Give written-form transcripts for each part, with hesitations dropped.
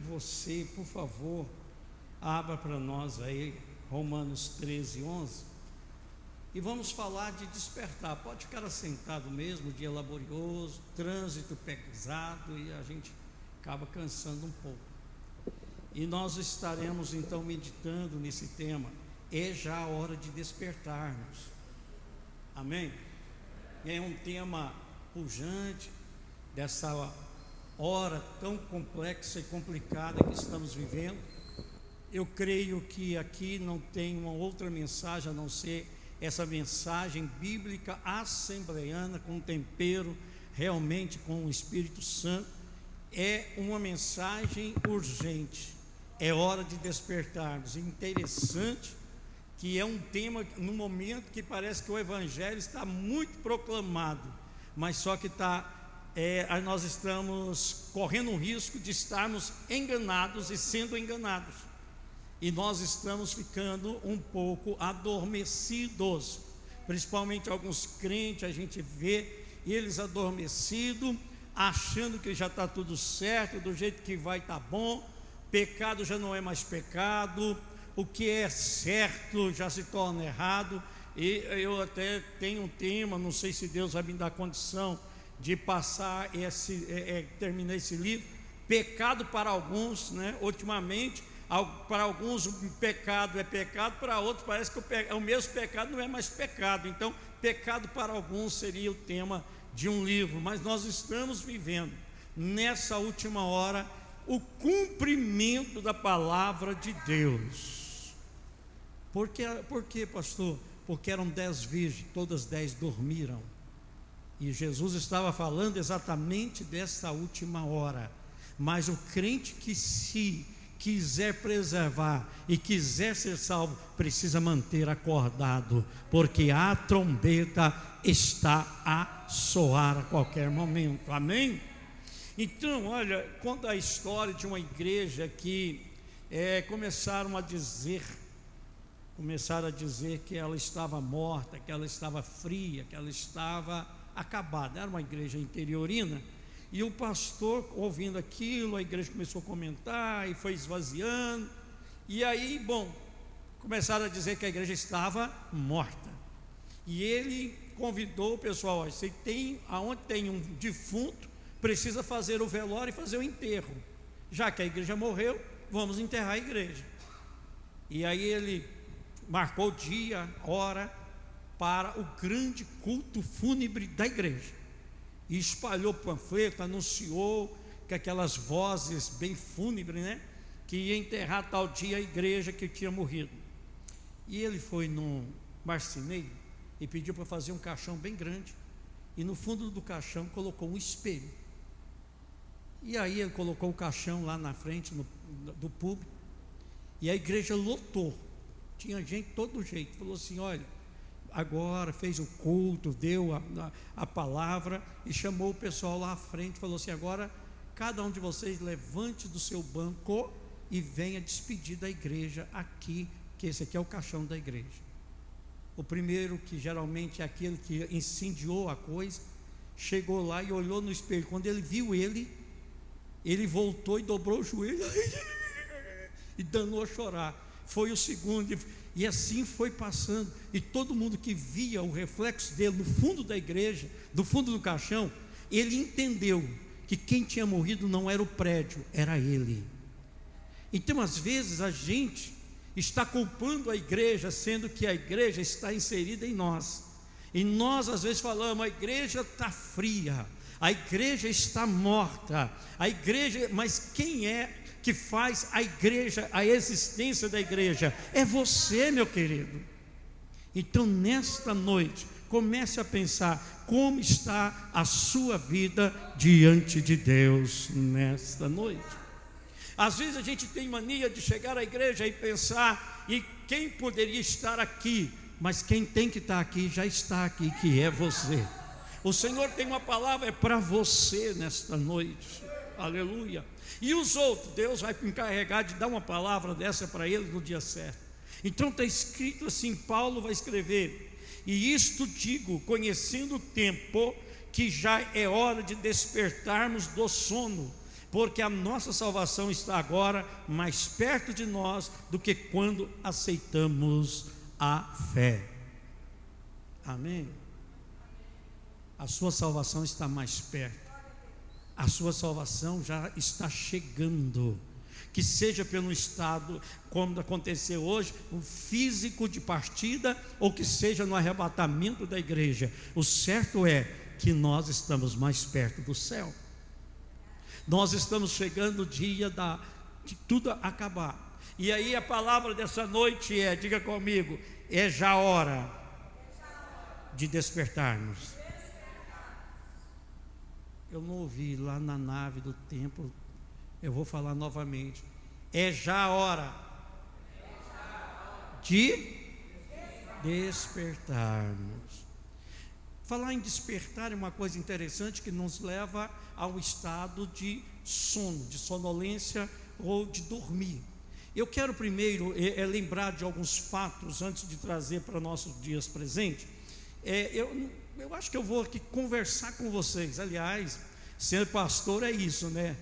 você, por favor, abra para nós aí Romanos 13:11, e vamos falar de despertar. Pode ficar assentado mesmo, dia laborioso, trânsito pesado, e a gente acaba cansando um pouco. E nós estaremos então meditando nesse tema. É já a hora de despertarmos. Amém? É um tema pujante dessa hora tão complexa e complicada que estamos vivendo. Eu creio que aqui não tem uma outra mensagem a não ser essa mensagem bíblica assembleiana, com tempero realmente com o Espírito Santo. É uma mensagem urgente, é hora de despertarmos. Interessante que é um tema no momento que parece que o Evangelho está muito proclamado, mas só que nós estamos correndo o risco de estarmos enganados e sendo enganados, e nós estamos ficando um pouco adormecidos, principalmente alguns crentes. A gente vê eles adormecidos, achando que já está tudo certo, do jeito que vai estar bom. Pecado já não é mais pecado, o que é certo já se torna errado. E eu até tenho um tema, não sei se Deus vai me dar condição de passar terminar esse livro. Pecado para alguns, né? Ultimamente, para alguns o pecado é pecado, para outros parece que o mesmo pecado não é mais pecado. Então, pecado para alguns seria o tema de um livro. Mas nós estamos vivendo nessa última hora o cumprimento da palavra de Deus. Por quê, pastor? Porque eram 10 virgens, todas 10 dormiram, e Jesus estava falando exatamente dessa última hora. Mas o crente que se quiser preservar e quiser ser salvo, precisa manter acordado, porque a trombeta está a soar a qualquer momento. Amém? Então, olha, conta a história de uma igreja que começaram a dizer que ela estava morta, que ela estava fria, que ela estava acabada. Era uma igreja interiorina. E o pastor, ouvindo aquilo, a igreja começou a comentar e foi esvaziando. E aí, começaram a dizer que a igreja estava morta. E ele convidou o pessoal: aonde tem um defunto, precisa fazer o velório e fazer o enterro. Já que a igreja morreu, vamos enterrar a igreja. E aí ele marcou dia, hora para o grande culto fúnebre da igreja. E espalhou panfleto, anunciou que aquelas vozes bem fúnebres, né, que ia enterrar tal dia a igreja que tinha morrido. E ele foi no marceneiro e pediu para fazer um caixão bem grande, e no fundo do caixão colocou um espelho. E aí ele colocou o caixão lá na frente do público, e a igreja lotou. Tinha gente de todo jeito. Falou assim: olha, agora fez o culto, deu a palavra e chamou o pessoal lá à frente. Falou assim: agora cada um de vocês levante do seu banco e venha despedir da igreja aqui, que esse aqui é o caixão da igreja. O primeiro, que geralmente é aquele que incendiou a coisa, chegou lá e olhou no espelho. Quando ele viu ele voltou e dobrou o joelho e danou a chorar. Foi o segundo, e assim foi passando, e todo mundo que via o reflexo dele no fundo da igreja, do fundo do caixão, ele entendeu que quem tinha morrido não era o prédio, era ele. Então, às vezes, a gente está culpando a igreja, sendo que a igreja está inserida em nós. E nós, às vezes, falamos: a igreja está fria, a igreja está morta, a igreja. Mas quem é que faz a igreja, a existência da igreja? É você, meu querido. Então, nesta noite, comece a pensar como está a sua vida diante de Deus nesta noite. Às vezes a gente tem mania de chegar à igreja e pensar: e quem poderia estar aqui? Mas quem tem que estar aqui já está aqui, que é você. O Senhor tem uma palavra para você nesta noite. Aleluia. E os outros, Deus vai encarregar de dar uma palavra dessa para eles no dia certo. Então está escrito assim, Paulo vai escrever: e isto digo, conhecendo o tempo, que já é hora de despertarmos do sono, porque a nossa salvação está agora mais perto de nós do que quando aceitamos a fé. Amém? A sua salvação está mais perto, a sua salvação já está chegando. Que seja pelo estado, como aconteceu hoje, o físico de partida, ou que seja no arrebatamento da igreja, o certo é que nós estamos mais perto do céu. Nós estamos chegando o dia de tudo acabar. E aí a palavra dessa noite é, diga comigo, é já hora de despertarmos. Eu não ouvi lá na nave do templo, eu vou falar novamente. É já a hora de despertarmos. Falar em despertar é uma coisa interessante que nos leva ao estado de sono, de sonolência ou de dormir. Eu quero primeiro lembrar de alguns fatos antes de trazer para nossos dias presentes. Eu acho que eu vou aqui conversar com vocês. Aliás, ser pastor é isso, né?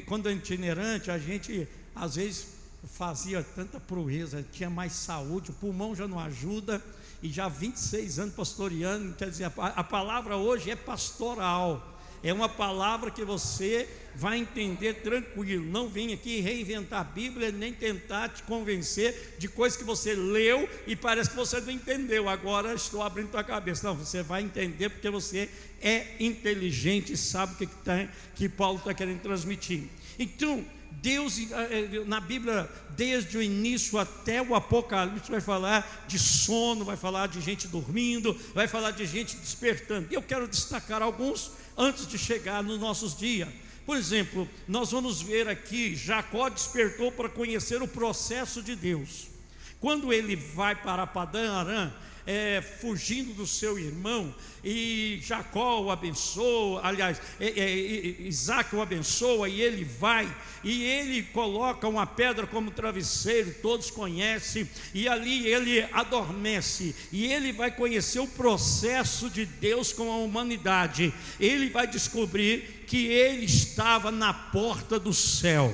Quando é itinerante, a gente às vezes fazia tanta proeza, tinha mais saúde, o pulmão já não ajuda, e já 26 anos pastoreando, quer dizer, a palavra hoje é pastoral. É uma palavra que você vai entender tranquilo. Não vem aqui reinventar a Bíblia, nem tentar te convencer de coisas que você leu e parece que você não entendeu. Agora estou abrindo tua cabeça. Não, você vai entender porque você é inteligente e sabe o que Paulo está querendo transmitir. Então, Deus, na Bíblia, desde o início até o Apocalipse, vai falar de sono, vai falar de gente dormindo, vai falar de gente despertando. E eu quero destacar alguns antes de chegar nos nossos dias. Por exemplo, nós vamos ver aqui, Jacó despertou para conhecer o processo de Deus. Quando ele vai para Padã Arã, fugindo do seu irmão, e Jacó o abençoa, aliás, Isaac o abençoa, e ele vai, e ele coloca uma pedra como travesseiro, todos conhecem, e ali ele adormece, e ele vai conhecer o processo de Deus com a humanidade. Ele vai descobrir que ele estava na porta do céu.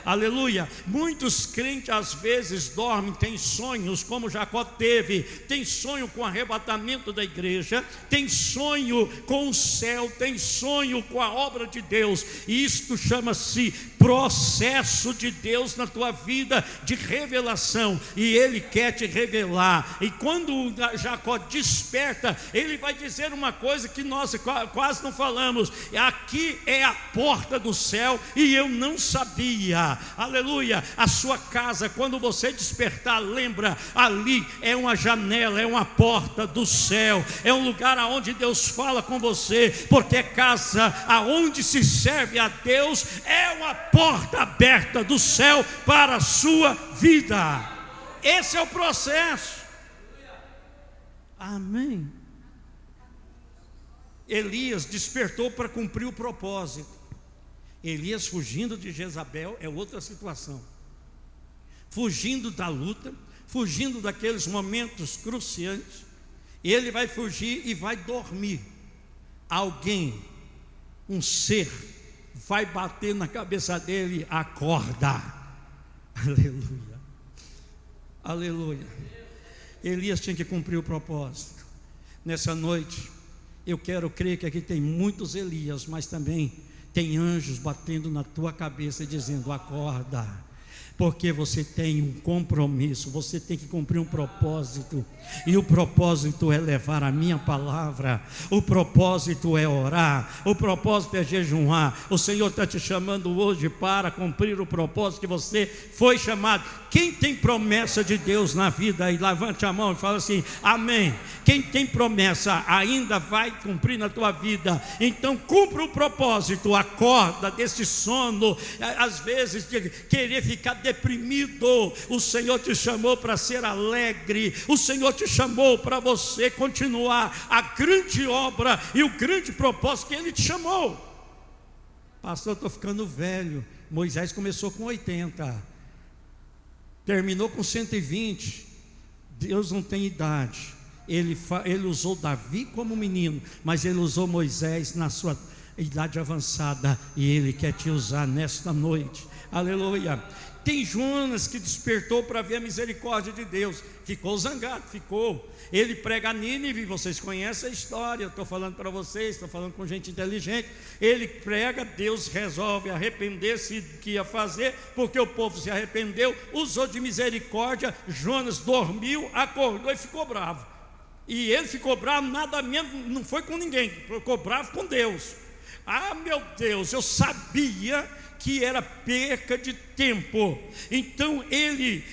Aleluia. Muitos crentes às vezes dormem, têm sonhos como Jacó teve, tem sonho com o arrebatamento da igreja, tem sonho com o céu, tem sonho com a obra de Deus, e isto chama-se processo de Deus na tua vida de revelação, e Ele quer te revelar. E quando Jacó desperta, ele vai dizer uma coisa que nós quase não falamos: aqui é a porta do céu, e eu não sabia. Aleluia. A sua casa, quando você despertar, lembra, ali é uma janela, é uma porta do céu, é um lugar aonde Deus fala com você, porque casa aonde se serve a Deus é uma porta aberta do céu para a sua vida. Esse é o processo. Amém. Elias despertou para cumprir o propósito. Elias fugindo de Jezabel é outra situação, fugindo da luta, fugindo daqueles momentos cruciantes. Ele vai fugir e vai dormir. Alguém, um ser, vai bater na cabeça dele: acorda. Aleluia, aleluia. Elias tinha que cumprir o propósito. Nessa noite, eu quero crer que aqui tem muitos Elias, mas também tem anjos batendo na tua cabeça e dizendo: acorda, porque você tem um compromisso, você tem que cumprir um propósito, e o propósito é levar a minha palavra, o propósito é orar, o propósito é jejuar. O Senhor está te chamando hoje para cumprir o propósito que você foi chamado. Quem tem promessa de Deus na vida aí, levante a mão e fala assim: amém. Quem tem promessa ainda vai cumprir na tua vida. Então cumpra o propósito, acorda desse sono, às vezes de querer ficar deprimido. O Senhor te chamou para ser alegre, o Senhor te chamou para você continuar a grande obra e o grande propósito que Ele te chamou. Pastor, eu estou ficando velho. Moisés começou com 80, terminou com 120. Deus não tem idade. Ele usou Davi como menino, mas Ele usou Moisés idade avançada, e Ele quer te usar nesta noite. Aleluia. Tem Jonas que despertou para ver a misericórdia de Deus, ficou zangado, ficou. Ele prega a Nínive, vocês conhecem a história, eu estou falando para vocês, estou falando com gente inteligente. Ele prega, Deus resolve arrepender-se do que ia fazer, porque o povo se arrependeu, usou de misericórdia. Jonas dormiu, acordou e ficou bravo. E ele ficou bravo, nada menos, não foi com ninguém, ficou bravo com Deus. Ah, meu Deus, eu sabia que era perca de tempo. Então ele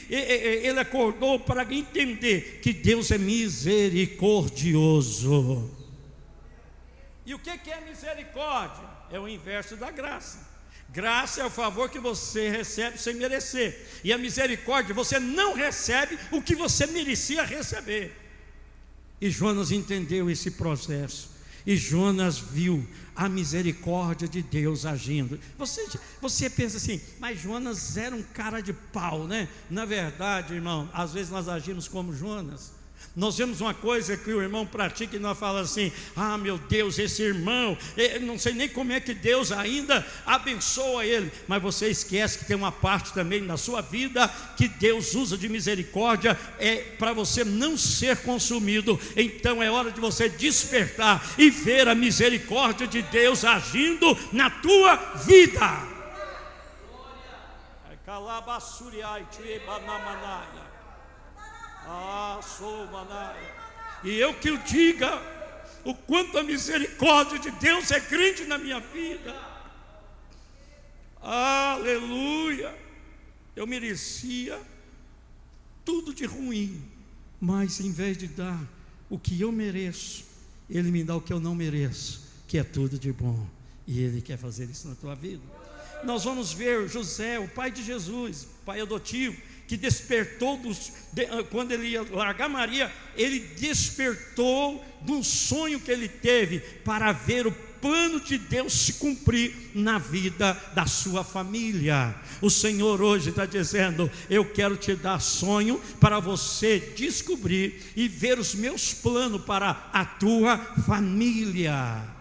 acordou para entender que Deus é misericordioso. E o que é misericórdia? É o inverso da graça. Graça é o favor que você recebe sem merecer, e a misericórdia, você não recebe o que você merecia receber. E Jonas entendeu esse processo, e Jonas viu a misericórdia de Deus agindo. Você pensa assim, mas Jonas era um cara de pau, né? Na verdade, irmão, às vezes nós agimos como Jonas. Nós vemos uma coisa que o irmão pratica e nós falamos assim: ah, meu Deus, esse irmão, não sei nem como é que Deus ainda abençoa ele. Mas você esquece que tem uma parte também na sua vida que Deus usa de misericórdia, para você não ser consumido. Então é hora de você despertar e ver a misericórdia de Deus agindo na tua vida. E eu que o diga o quanto a misericórdia de Deus é grande na minha vida. Aleluia. Eu merecia tudo de ruim, mas em vez de dar o que eu mereço, Ele me dá o que eu não mereço, que é tudo de bom. E Ele quer fazer isso na tua vida. Nós vamos ver José, o pai de Jesus, pai adotivo, que despertou, quando ele ia largar Maria, ele despertou de um sonho que ele teve para ver o plano de Deus se cumprir na vida da sua família. O Senhor hoje está dizendo: eu quero te dar sonho para você descobrir e ver os meus planos para a tua família.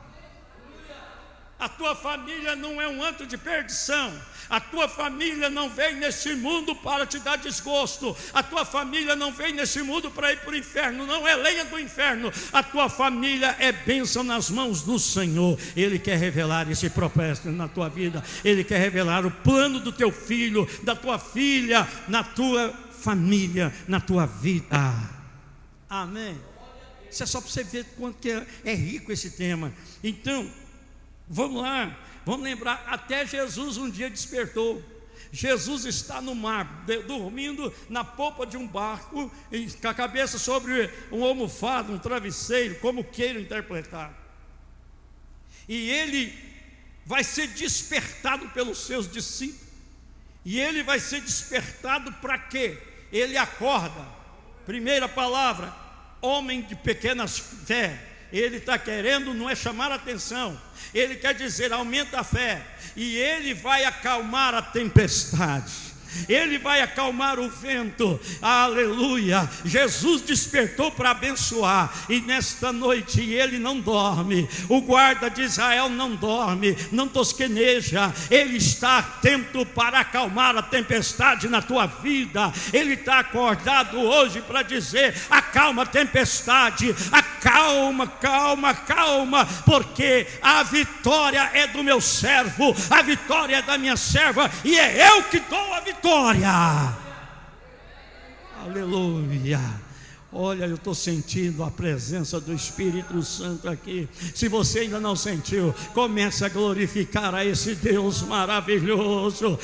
A tua família não é um antro de perdição. A tua família não vem nesse mundo para te dar desgosto. A tua família não vem nesse mundo para ir para o inferno. Não é lenha do inferno. A tua família é bênção nas mãos do Senhor. Ele quer revelar esse propósito na tua vida. Ele quer revelar o plano do teu filho, da tua filha, na tua família, na tua vida. Amém. Isso é só para você ver quanto que é rico esse tema. Então, vamos lá, vamos lembrar, até Jesus um dia despertou. Jesus está no mar, dormindo na popa de um barco, com a cabeça sobre um almofado, um travesseiro, como queiram interpretar. E ele vai ser despertado pelos seus discípulos. E ele vai ser despertado para quê? Ele acorda. Primeira palavra, homem de pequenas fé. Ele está querendo, não é chamar a atenção, ele quer dizer: aumenta a fé. E ele vai acalmar a tempestade, ele vai acalmar o vento. Aleluia. Jesus despertou para abençoar, e nesta noite ele não dorme. O guarda de Israel não dorme, não tosqueneja. Ele está atento para acalmar a tempestade na tua vida. Ele está acordado hoje para dizer: acalma a tempestade, acalma, calma, calma, porque a vitória é do meu servo, a vitória é da minha serva, e é eu que dou a vitória. Aleluia. Olha, eu estou sentindo a presença do Espírito Santo aqui. Se você ainda não sentiu, comece a glorificar a esse Deus maravilhoso.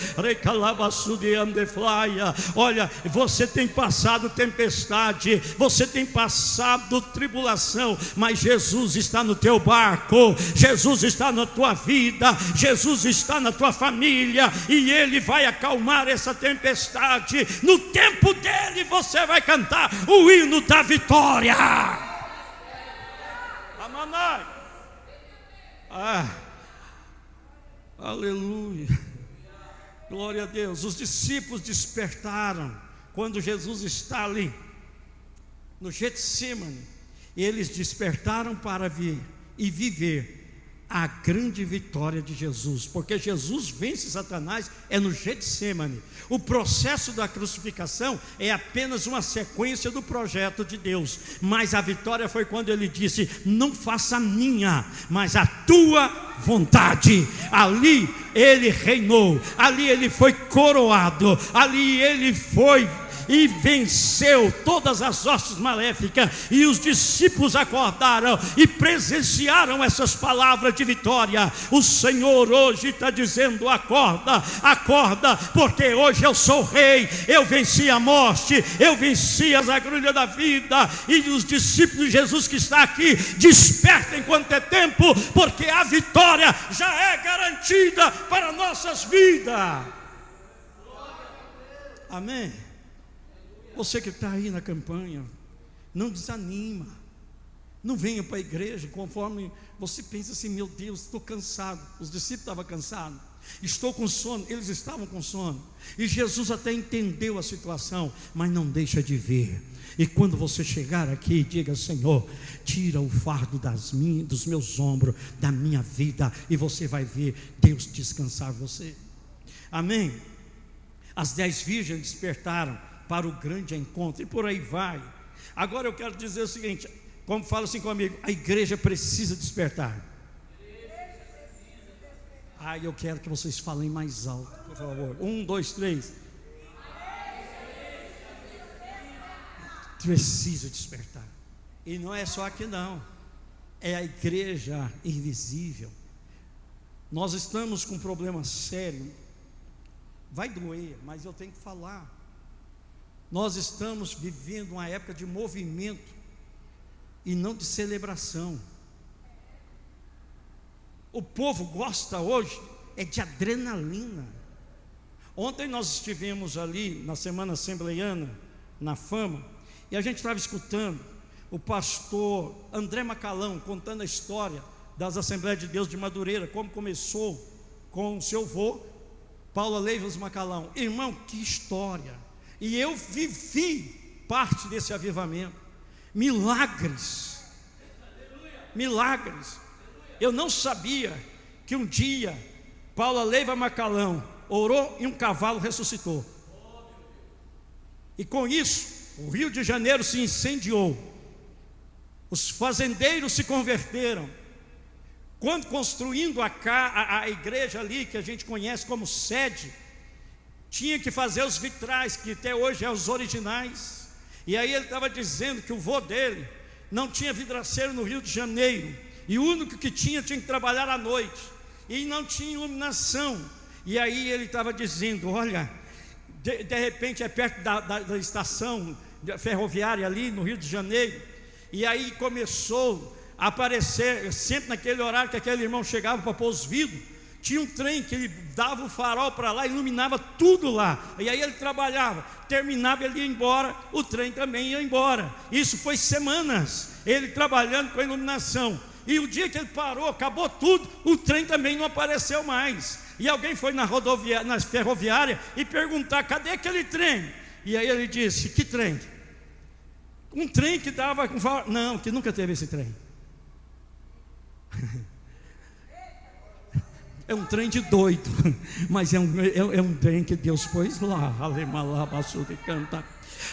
Olha, você tem passado tempestade, você tem passado tribulação, mas Jesus está no teu barco, Jesus está na tua vida, Jesus está na tua família, e Ele vai acalmar essa tempestade. No tempo dele você vai cantar o hino da vitória. Aleluia. Glória a Deus. Os discípulos despertaram quando Jesus está ali no Getsemane. Eles despertaram para ver e viver a grande vitória de Jesus, porque Jesus vence Satanás no Getsemane. O processo da crucificação é apenas uma sequência do projeto de Deus, mas a vitória foi quando ele disse: não faça a minha, mas a tua vontade. Ali ele reinou, ali ele foi coroado, ali ele foi e venceu todas as hostes maléficas, e os discípulos acordaram e presenciaram essas palavras de vitória. O Senhor hoje está dizendo: acorda, acorda, porque hoje eu sou rei, eu venci a morte, eu venci as agruras da vida. E os discípulos de Jesus que está aqui, despertem enquanto é tempo, porque a vitória já é garantida para nossas vidas. Amém. Você que está aí na campanha, não desanima, não venha para a igreja conforme você pensa assim: meu Deus, estou cansado. Os discípulos estavam cansados, estou com sono, eles estavam com sono, e Jesus até entendeu a situação, mas não deixa de ver. E quando você chegar aqui, diga: Senhor, tira o fardo dos meus ombros, da minha vida, e você vai ver Deus descansar você. Amém? As 10 virgens despertaram para o grande encontro, e por aí vai. Agora eu quero dizer o seguinte, como fala assim comigo: a igreja precisa despertar. Eu quero que vocês falem mais alto, por favor. 1, 2, 3. Precisa despertar. E não é só aqui não, é a igreja invisível. Nós estamos com um problema sério. Vai doer, mas eu tenho que falar. Nós estamos vivendo uma época de movimento e não de celebração. O povo gosta hoje de adrenalina. Ontem nós estivemos ali na semana assembleiana, na Fama, e a gente estava escutando o pastor André Macalão contando a história das Assembleias de Deus de Madureira, como começou com o seu avô, Paulo Leivas Macalão. Irmão, que história! E eu vivi parte desse avivamento. Milagres. Milagres. Eu não sabia que um dia Paulo Leiva Macalão orou e um cavalo ressuscitou. E com isso, o Rio de Janeiro se incendiou. Os fazendeiros se converteram. Quando construindo a igreja ali, que a gente conhece como sede, tinha que fazer os vitrais, que até hoje é os originais. E aí ele estava dizendo que o vô dele não tinha vidraceiro no Rio de Janeiro, e o único que tinha que trabalhar à noite, e não tinha iluminação. E aí ele estava dizendo: olha, de repente é perto da estação ferroviária ali no Rio de Janeiro. E aí começou a aparecer, sempre naquele horário que aquele irmão chegava para pôr os vidros, tinha um trem que ele dava o farol para lá, iluminava tudo lá. E aí ele trabalhava, terminava, ele ia embora, o trem também ia embora. Isso foi semanas, ele trabalhando com a iluminação. E o dia que ele parou, acabou tudo, o trem também não apareceu mais. E alguém foi na ferroviária e perguntar: cadê aquele trem? E aí ele disse: que trem? Um trem que dava com farol. Não, que nunca teve esse trem. É um trem de doido, mas é um trem que Deus pôs lá.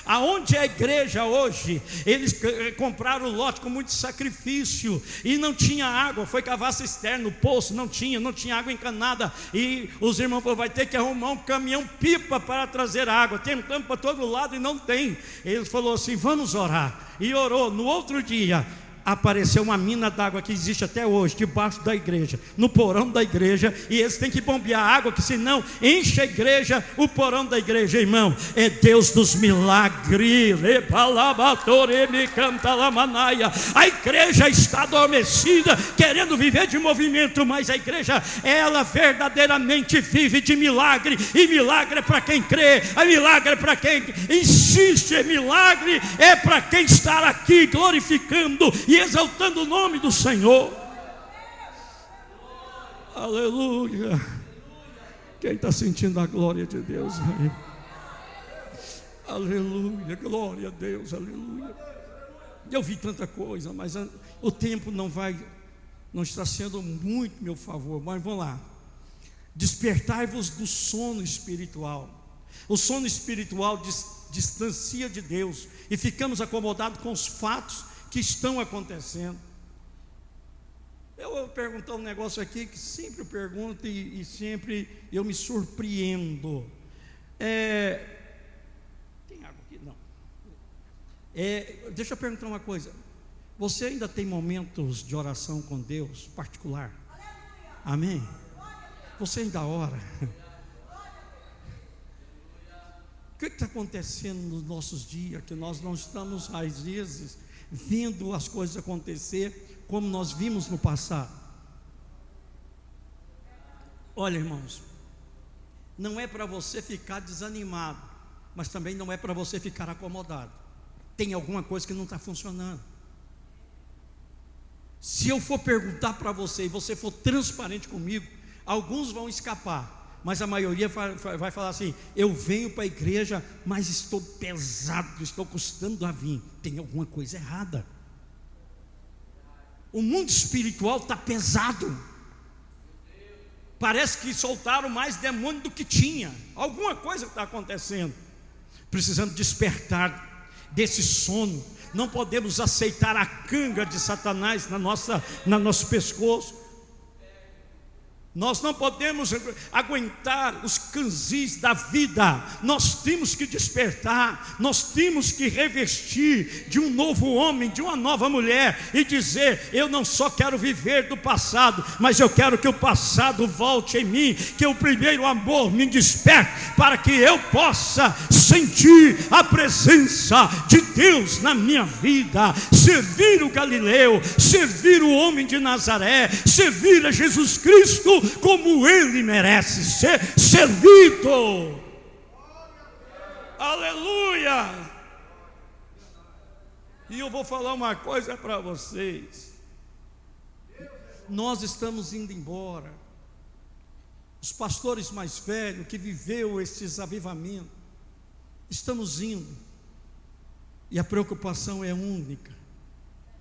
Aonde é a igreja hoje? Eles compraram o lote com muito sacrifício, e não tinha água, foi cavar cisterna, o poço não tinha água encanada, e os irmãos falaram: vai ter que arrumar um caminhão pipa para trazer água, tentando para todo lado e não tem. Ele falou assim: vamos orar, e orou. No outro dia apareceu uma mina d'água que existe até hoje, debaixo da igreja, no porão da igreja, e eles têm que bombear água, que senão enche a igreja, o porão da igreja. Irmão, é Deus dos milagres. A igreja está adormecida, querendo viver de movimento, mas a igreja, ela verdadeiramente vive de milagre, e milagre é para quem crê, milagre é para quem insiste, milagre é para quem está aqui glorificando e exaltando o nome do Senhor. Aleluia. Quem está sentindo a glória de Deus aí? Aleluia, glória a Deus, aleluia. Eu vi tanta coisa, mas o tempo não vai não está sendo muito meu favor, mas vamos lá. Despertai-vos do sono espiritual. O sono espiritual distancia de Deus e ficamos acomodados com os fatos que estão acontecendo. Eu vou perguntar um negócio aqui que sempre eu pergunto e sempre eu me surpreendo. Tem água aqui? Não. Deixa eu perguntar uma coisa. Você ainda tem momentos de oração com Deus particular? Amém? Você ainda ora? O que está acontecendo nos nossos dias, que nós não estamos, às vezes, vendo as coisas acontecer como nós vimos no passado? Olha, irmãos, não é para você ficar desanimado, mas também não é para você ficar acomodado. Tem alguma coisa que não está funcionando. Se eu for perguntar para você e você for transparente comigo, alguns vão escapar, mas a maioria vai falar assim: eu venho para a igreja, mas estou pesado, estou custando a vir. Tem alguma coisa errada. O mundo espiritual está pesado. Parece que soltaram mais demônio do que tinha. Alguma coisa está acontecendo. Precisamos despertar desse sono. Não podemos aceitar a canga de Satanás no nosso pescoço. Nós não podemos aguentar os canzis da vida. Nós temos que despertar. Nós temos que revestir de um novo homem, de uma nova mulher, e dizer: eu não só quero viver do passado, mas eu quero que o passado volte em mim, que o primeiro amor me desperte, para que eu possa sentir a presença de Deus na minha vida, servir o Galileu, servir o homem de Nazaré, servir a Jesus Cristo como Ele merece ser servido. Aleluia! E eu vou falar uma coisa para vocês. Nós estamos indo embora. Os pastores mais velhos que viveu esses avivamentos, estamos indo. E a preocupação é única.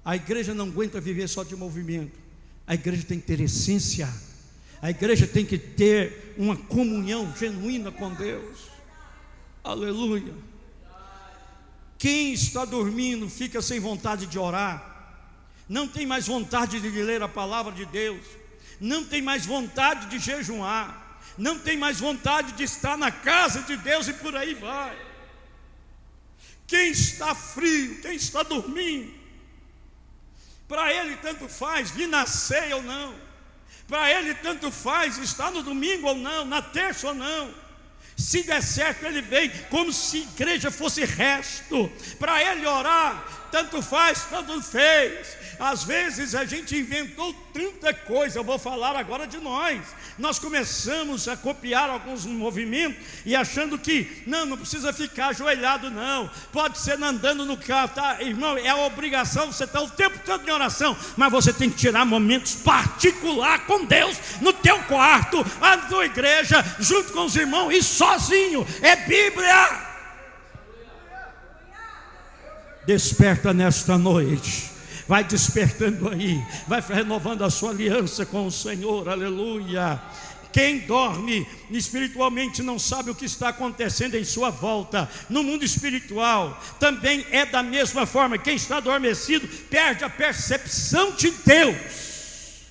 A igreja não aguenta viver só de movimento. A igreja tem que ter essência. A igreja tem que ter uma comunhão genuína com Deus. Aleluia. Quem está dormindo fica sem vontade de orar, não tem mais vontade de ler a palavra de Deus, não tem mais vontade de jejuar, não tem mais vontade de estar na casa de Deus, e por aí vai. Quem está frio, quem está dormindo, para ele tanto faz vir na ceia ou não. Para ele tanto faz estar no domingo ou não, na terça ou não. Se der certo, ele vem como se igreja fosse resto. Para ele orar, tanto faz, tanto fez. Às vezes a gente inventou tanta coisa. Eu vou falar agora de nós. Nós começamos a copiar alguns movimentos e achando que não precisa ficar ajoelhado, não. Pode ser andando no carro, tá? Irmão, é a obrigação, você está o tempo todo em oração, mas você tem que tirar momentos particular com Deus, no teu quarto, na tua igreja, junto com os irmãos e sozinho. É Bíblia. Desperta nesta noite. Vai despertando aí, vai renovando a sua aliança com o Senhor, aleluia. Quem dorme espiritualmente não sabe o que está acontecendo em sua volta. No mundo espiritual também é da mesma forma. Quem está adormecido perde a percepção de Deus.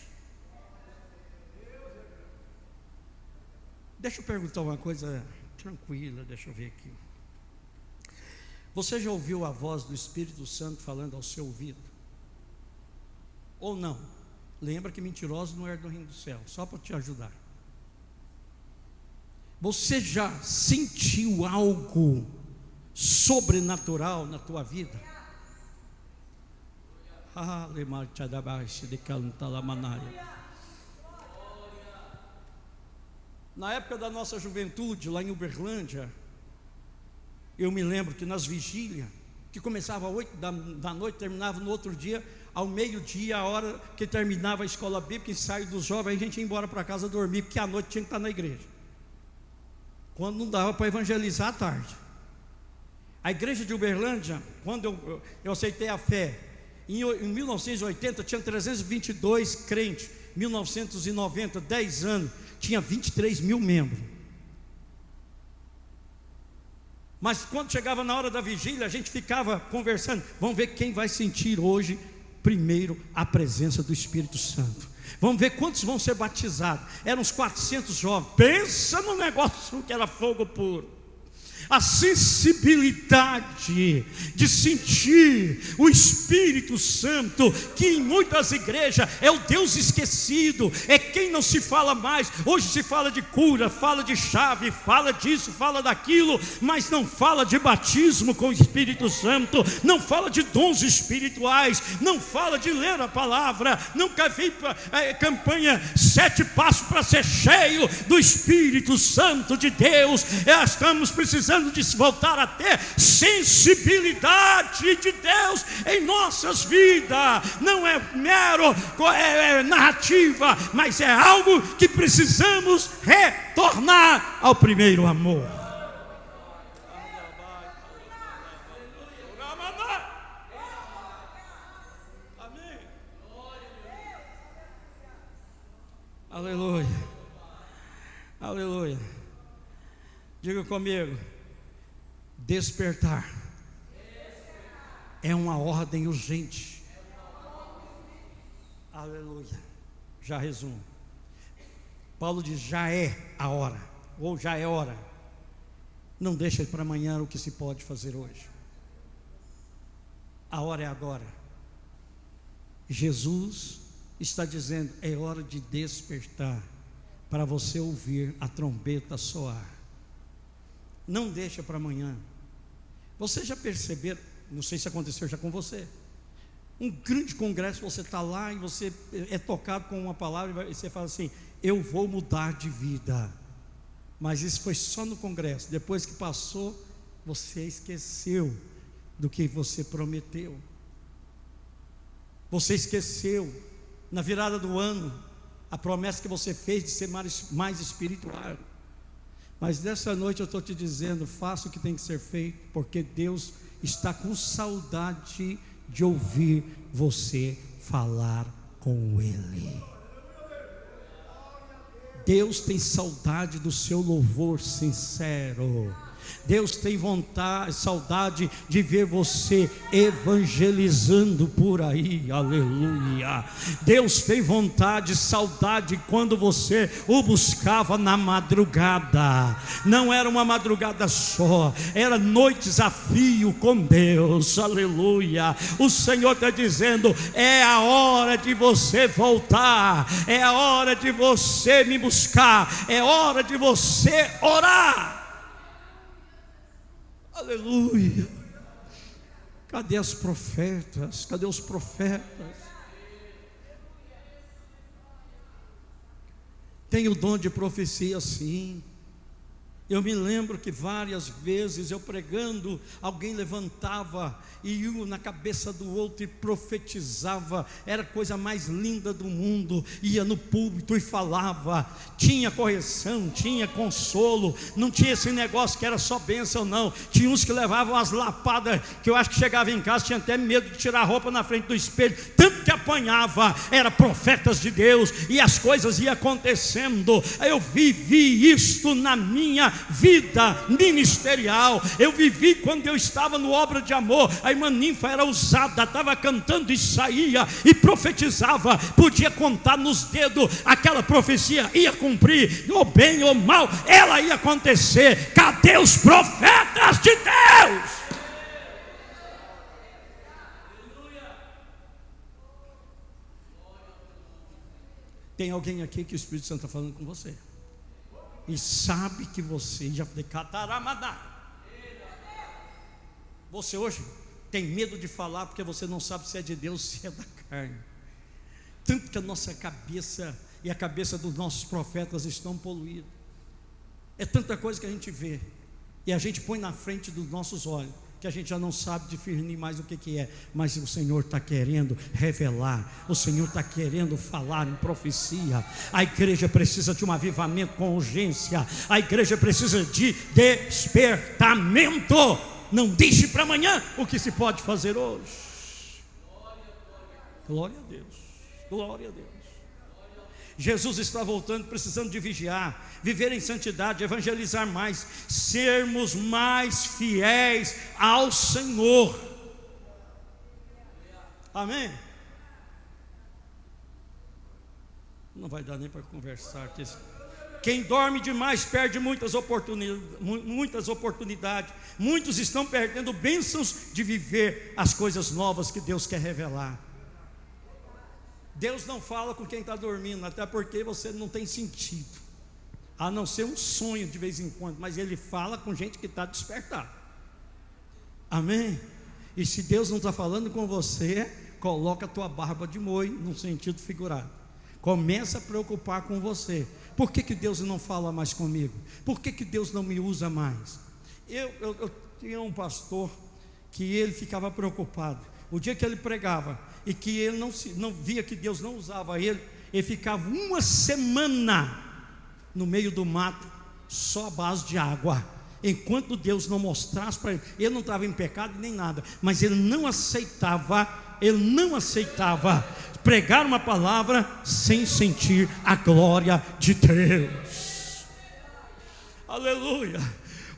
Deixa eu perguntar uma coisa tranquila, deixa eu ver aqui. Você já ouviu a voz do Espírito Santo falando ao seu ouvido? Ou não? Lembra que mentiroso não é do reino do céu, só para te ajudar. Você já sentiu algo sobrenatural na tua vida? Na época da nossa juventude, lá em Uberlândia, eu me lembro que nas vigílias, que começava às 8 da noite, terminava no outro dia, ao meio-dia, a hora que terminava a escola bíblica, ensaio dos jovens, a gente ia embora para casa dormir, porque à noite tinha que estar na igreja, quando não dava para evangelizar à tarde. A igreja de Uberlândia, quando eu aceitei a fé, Em 1980 tinha 322 crentes. 1990, 10 anos, tinha 23 mil membros. Mas quando chegava na hora da vigília, a gente ficava conversando. Vamos ver quem vai sentir hoje primeiro a presença do Espírito Santo. Vamos ver quantos vão ser batizados. Eram uns 400 jovens. Pensa no negócio que era fogo puro. A sensibilidade de sentir o Espírito Santo, que em muitas igrejas é o Deus esquecido, é quem não se fala mais. Hoje se fala de cura, fala de chave, fala disso, fala daquilo, mas não fala de batismo com o Espírito Santo, não fala de dons espirituais, não fala de ler a palavra. Nunca vi campanha 7 passos para ser cheio do Espírito Santo de Deus. Estamos precisando de voltar a ter sensibilidade de Deus em nossas vidas. Não é mero narrativa, mas é algo que precisamos retornar ao primeiro amor. Amém. Aleluia. Aleluia. Diga comigo. Despertar é uma ordem urgente. Aleluia. Já resumo. Paulo diz: já é a hora, ou já é hora. Não deixa para amanhã o que se pode fazer hoje. A hora é agora. Jesus está dizendo: é hora de despertar, para você ouvir a trombeta soar. Não deixa para amanhã. Você já perceberam, não sei se aconteceu já com você, um grande congresso, você está lá e você é tocado com uma palavra e você fala assim: eu vou mudar de vida. Mas isso foi só no congresso. Depois que passou, você esqueceu do que você prometeu. Você esqueceu na virada do ano a promessa que você fez de ser mais espiritual. Mas nessa noite eu estou te dizendo: faça o que tem que ser feito, porque Deus está com saudade de ouvir você falar com Ele. Deus tem saudade do seu louvor sincero. Deus tem saudade de ver você evangelizando por aí, aleluia. Deus tem vontade, saudade quando você o buscava na madrugada. Não era uma madrugada só, era noites a fio com Deus, aleluia. O Senhor está dizendo: é a hora de você voltar, é a hora de você me buscar, é hora de você orar. Aleluia. Cadê as profetas? Cadê os profetas? Tem o dom de profecia, sim. Eu me lembro que várias vezes eu pregando, alguém levantava e ia na cabeça do outro e profetizava. Era a coisa mais linda do mundo. Ia no púlpito e falava. Tinha correção, tinha consolo. Não tinha esse negócio que era só bênção, não. Tinha uns que levavam as lapadas, que eu acho que chegava em casa, tinha até medo de tirar a roupa na frente do espelho, tanto que apanhava. Era profetas de Deus, e as coisas iam acontecendo. Eu vivi isto na minha vida ministerial. Eu vivi quando eu estava no Obra de Amor. A irmã Ninfa era usada, estava cantando e saía e profetizava, podia contar nos dedos, aquela profecia ia cumprir, ou bem ou mal, ela ia acontecer. Cadê os profetas de Deus? Tem alguém aqui que o Espírito Santo está falando com você e sabe que você já você hoje tem medo de falar porque você não sabe se é de Deus, se é da carne. Tanto que a nossa cabeça e a cabeça dos nossos profetas estão poluídas. É tanta coisa que a gente vê e a gente põe na frente dos nossos olhos, que a gente já não sabe discernir mais o que é. Mas o Senhor está querendo revelar, o Senhor está querendo falar em profecia. A igreja precisa de um avivamento com urgência. A igreja precisa de despertamento. Não deixe para amanhã o que se pode fazer hoje. Glória a Deus, glória a Deus. Jesus está voltando, precisando de vigiar, viver em santidade, evangelizar mais, sermos mais fiéis ao Senhor. Amém? Não vai dar nem para conversar aqui. Quem dorme demais perde muitas oportunidades. Muitos estão perdendo bênçãos de viver as coisas novas que Deus quer revelar. Deus não fala com quem está dormindo, até porque você não tem sentido, a não ser um sonho de vez em quando, mas Ele fala com gente que está despertada. Amém? E se Deus não está falando com você, coloca a tua barba de boi, num sentido figurado. Começa a preocupar com você. Por que Deus não fala mais comigo? Por que Deus não me usa mais? Eu tinha um pastor que ele ficava preocupado. O dia que ele pregava e que ele não via que Deus não usava ele ficava uma semana no meio do mato, só à base de água, enquanto Deus não mostrasse para ele. Ele não estava em pecado nem nada, mas ele não aceitava pregar uma palavra sem sentir a glória de Deus. Aleluia,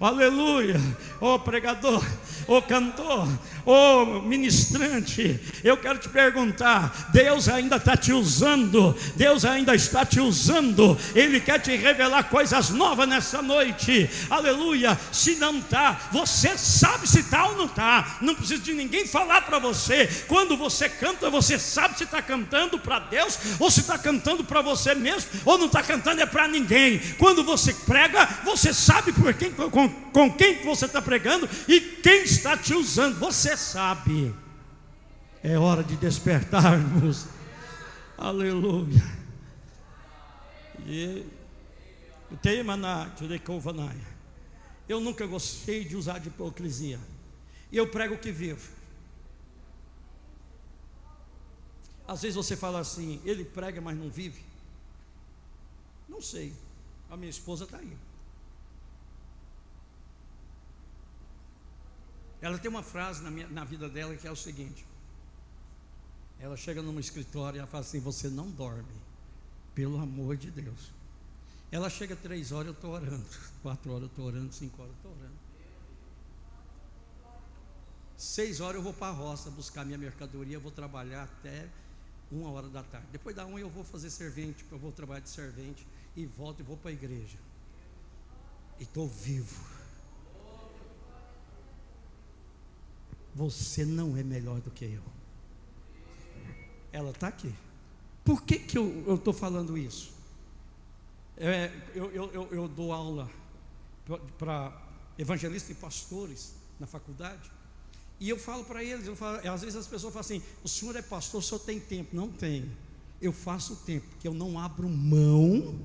aleluia. Ó pregador, ó cantor, ó ministrante, eu quero te perguntar: Deus ainda está te usando? Deus ainda está te usando? Ele quer te revelar coisas novas nessa noite. Aleluia. Se não está, você sabe se está ou não está. Não precisa de ninguém falar para você. Quando você canta, você sabe se está cantando para Deus ou se está cantando para você mesmo, ou não está cantando é para ninguém. Quando você prega, você sabe com quem você está pregando e quem está te usando. Você sabe. É hora de despertarmos. Aleluia. Eu nunca gostei de usar de hipocrisia. Eu prego o que vivo. Às vezes você fala assim: ele prega mas não vive. Não sei. A minha esposa está aí. Ela tem uma frase na vida dela que é o seguinte: ela chega num escritório e ela fala assim: você não dorme, pelo amor de Deus. Ela chega 3 horas, eu estou orando, 4 horas eu estou orando, 5 horas eu estou orando, 6 horas eu vou para a roça buscar minha mercadoria, eu vou trabalhar até 1 hora da tarde. Depois da 1 eu vou fazer servente, eu vou trabalhar de servente e volto e vou para a igreja. E estou vivo. Você não é melhor do que eu. Ela está aqui. Por que eu estou falando isso? Eu dou aula para evangelistas e pastores na faculdade. E eu falo para eles, às vezes as pessoas falam assim: o senhor é pastor, o senhor tem tempo? Não tenho. Eu faço o tempo, porque eu não abro mão.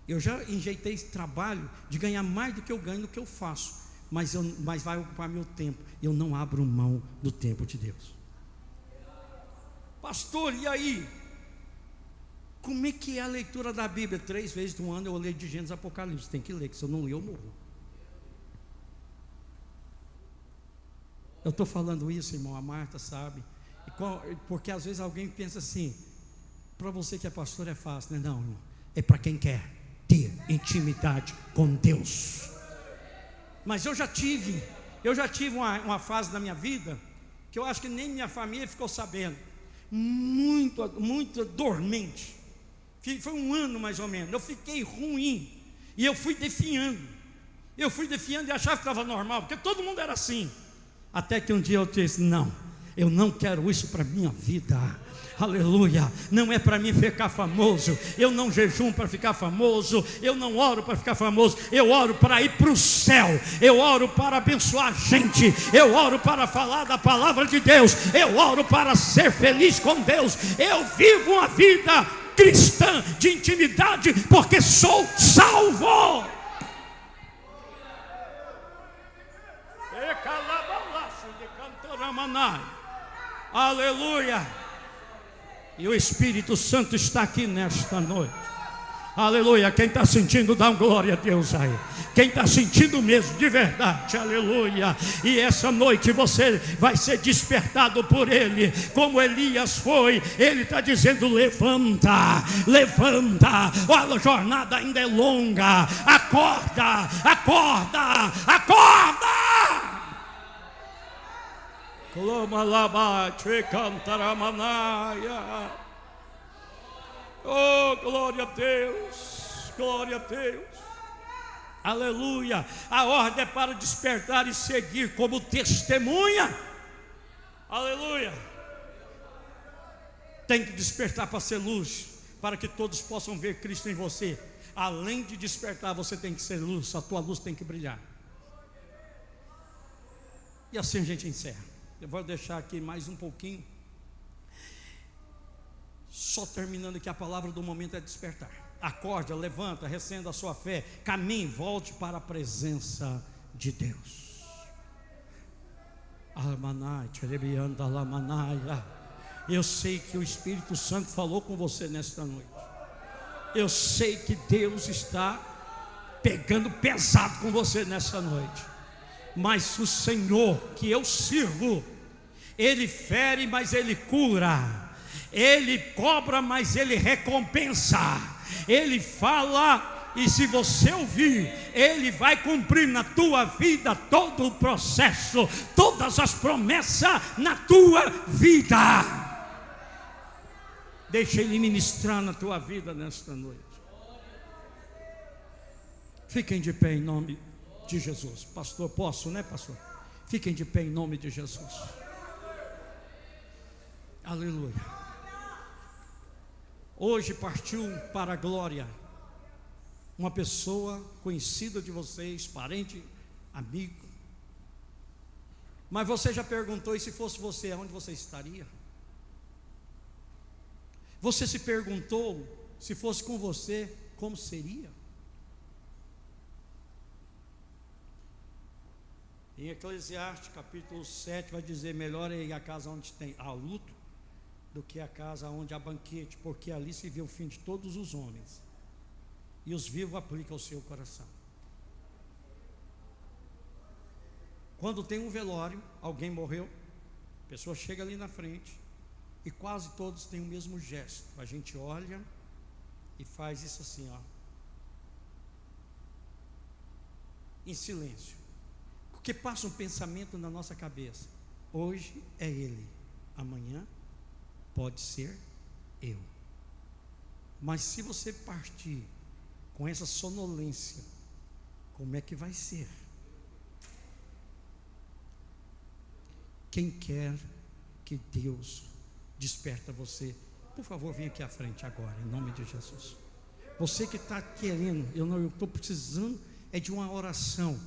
Eu já enjeitei esse trabalho de ganhar mais do que eu ganho, do que eu faço. Mas vai ocupar meu tempo. Eu não abro mão do tempo de Deus. Pastor, e aí? Como é que é a leitura da Bíblia? 3 vezes no ano eu leio de Gênesis a Apocalipse. Tem que ler, que se eu não ler eu morro. Eu estou falando isso, irmão, a Marta sabe. Porque às vezes alguém pensa assim: para você que é pastor é fácil, né? Não, irmão, é para quem quer ter intimidade com Deus. Mas eu já tive uma fase da minha vida que eu acho que nem minha família ficou sabendo. Muito dormente. Foi 1 ano mais ou menos. Eu fiquei ruim e eu fui definhando. E achava que estava normal, porque todo mundo era assim. Até que um dia eu disse: não, eu não quero isso para a minha vida. Aleluia. Não é para mim ficar famoso. Eu não jejuo para ficar famoso. Eu não oro para ficar famoso. Eu oro para ir para o céu. Eu oro para abençoar a gente. Eu oro para falar da palavra de Deus. Eu oro para ser feliz com Deus. Eu vivo uma vida cristã de intimidade, porque sou salvo. Aleluia. E o Espírito Santo está aqui nesta noite. Aleluia. Quem está sentindo, dá um glória a Deus aí. Quem está sentindo mesmo, de verdade, aleluia. E essa noite você vai ser despertado por Ele, como Elias foi. Ele está dizendo: levanta, levanta, a jornada ainda é longa. Acorda, acorda, acorda. Oh, glória a Deus, glória a Deus. Aleluia. A ordem é para despertar e seguir como testemunha. Aleluia. Tem que despertar para ser luz, para que todos possam ver Cristo em você. Além de despertar, você tem que ser luz. A tua luz tem que brilhar. E assim a gente encerra. Eu vou deixar aqui mais um pouquinho, só terminando que a palavra do momento é despertar. Acorde, levanta, recenda a sua fé, caminhe, volte para a presença de Deus. Eu sei que o Espírito Santo falou com você nesta noite. Eu sei que Deus está pegando pesado com você nessa noite. Mas o Senhor que eu sirvo, Ele fere, mas Ele cura. Ele cobra, mas Ele recompensa. Ele fala, e se você ouvir, Ele vai cumprir na tua vida todo o processo, todas as promessas na tua vida. Deixa Ele ministrar na tua vida nesta noite. Fiquem de pé em nome de Jesus. Pastor, posso, né, pastor? Fiquem de pé em nome de Jesus. Aleluia. Hoje partiu para a glória uma pessoa conhecida de vocês, parente, amigo. Mas você já perguntou: e se fosse você, aonde você estaria? Você se perguntou: se fosse com você, como seria? Em Eclesiastes capítulo 7 vai dizer: melhor é ir à casa onde tem luto do que a casa onde há banquete, porque ali se vê o fim de todos os homens, e os vivos aplicam ao seu coração. Quando tem um velório, alguém morreu, a pessoa chega ali na frente, e quase todos têm o mesmo gesto. A gente olha e faz isso assim, ó, em silêncio, porque passa um pensamento na nossa cabeça: hoje é ele, amanhã pode ser eu. Mas se você partir com essa sonolência, como é que vai ser? Quem quer que Deus desperta você, por favor, venha aqui à frente agora, em nome de Jesus. Você que está querendo, eu estou precisando de uma oração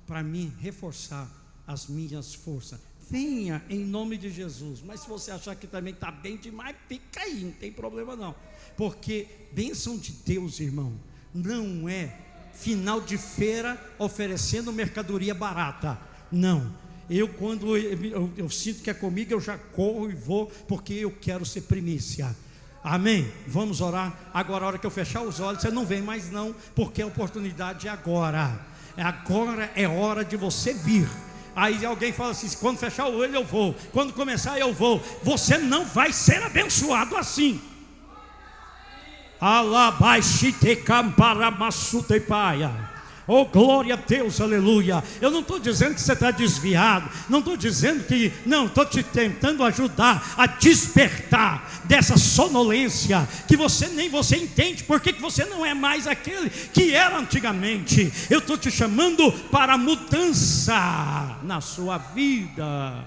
para mim reforçar as minhas forças. Venha em nome de Jesus. Mas se você achar que também está bem demais, fica aí, não tem problema não. Porque bênção de Deus, irmão, não é final de feira oferecendo mercadoria barata. Não. Quando eu sinto que é comigo, eu já corro e vou, porque eu quero ser primícia. Amém? Vamos orar. Agora, a hora que eu fechar os olhos, você não vem mais não, porque a oportunidade é agora. Agora é hora de você vir. Aí alguém fala assim: quando fechar o olho eu vou, quando começar eu vou. Você não vai ser abençoado assim. Oh, glória a Deus, aleluia. Eu não estou dizendo que você está desviado, não estou dizendo que, não, estou te tentando ajudar a despertar dessa sonolência, que nem você entende, porque que você não é mais aquele que era antigamente. Eu estou te chamando para a mudança na sua vida.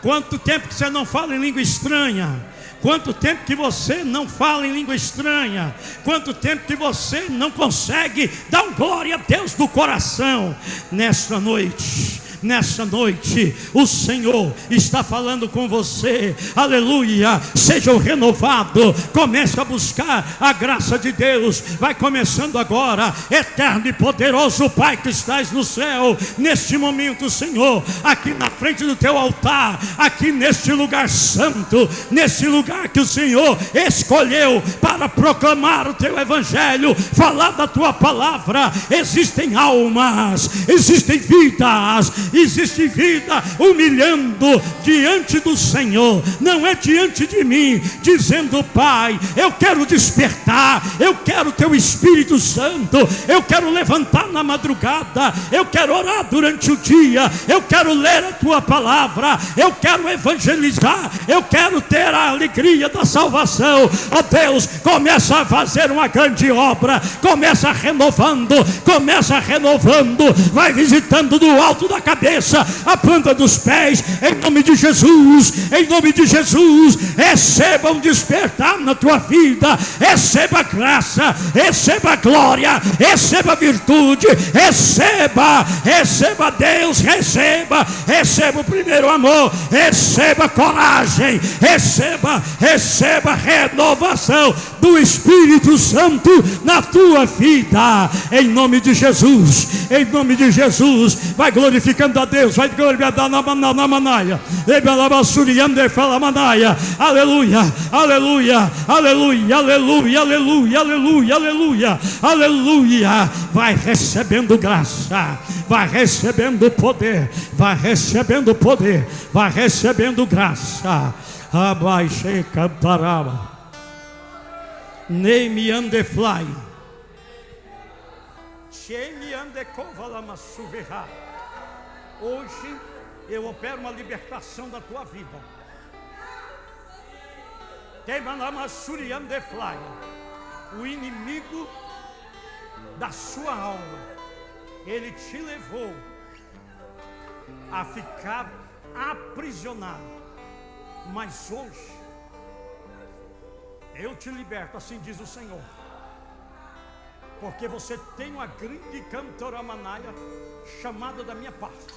Quanto tempo que você não fala em língua estranha? Quanto tempo que você não fala em língua estranha? Quanto tempo que você não consegue dar glória a Deus do coração? Nesta noite, nessa noite o Senhor está falando com você, aleluia. Seja renovado, comece a buscar a graça de Deus. Vai começando agora. Eterno e poderoso Pai que estás no céu, neste momento, Senhor, aqui na frente do teu altar, aqui neste lugar santo, neste lugar que o Senhor escolheu para proclamar o teu evangelho, falar da tua palavra, existem almas, existem vidas, existe vida humilhando diante do Senhor, não é diante de mim, dizendo: Pai, eu quero despertar, eu quero teu Espírito Santo, eu quero levantar na madrugada, eu quero orar durante o dia, eu quero ler a tua palavra, eu quero evangelizar, eu quero ter a alegria da salvação. Ó Deus, começa a fazer uma grande obra, começa renovando, vai visitando do alto da cabeça a planta dos pés, em nome de Jesus, em nome de Jesus. Receba um despertar na tua vida, receba graça, receba glória, receba virtude, receba Deus, receba o primeiro amor, receba coragem, receba renovação do Espírito Santo na tua vida, em nome de Jesus, em nome de Jesus. Vai glorificando a Deus, vai glorificando na manaia, aleluia, aleluia, aleluia, aleluia, aleluia, aleluia, aleluia, aleluia. Vai recebendo graça, vai recebendo poder, vai recebendo poder, vai recebendo graça. Abaixe cantaraba, nem me ande fly, che me ande covala massuverá. Hoje eu opero uma libertação da tua vida. O inimigo da sua alma, ele te levou a ficar aprisionado, mas hoje eu te liberto, assim diz o Senhor, porque você tem uma grande cantora manaia chamada da minha parte.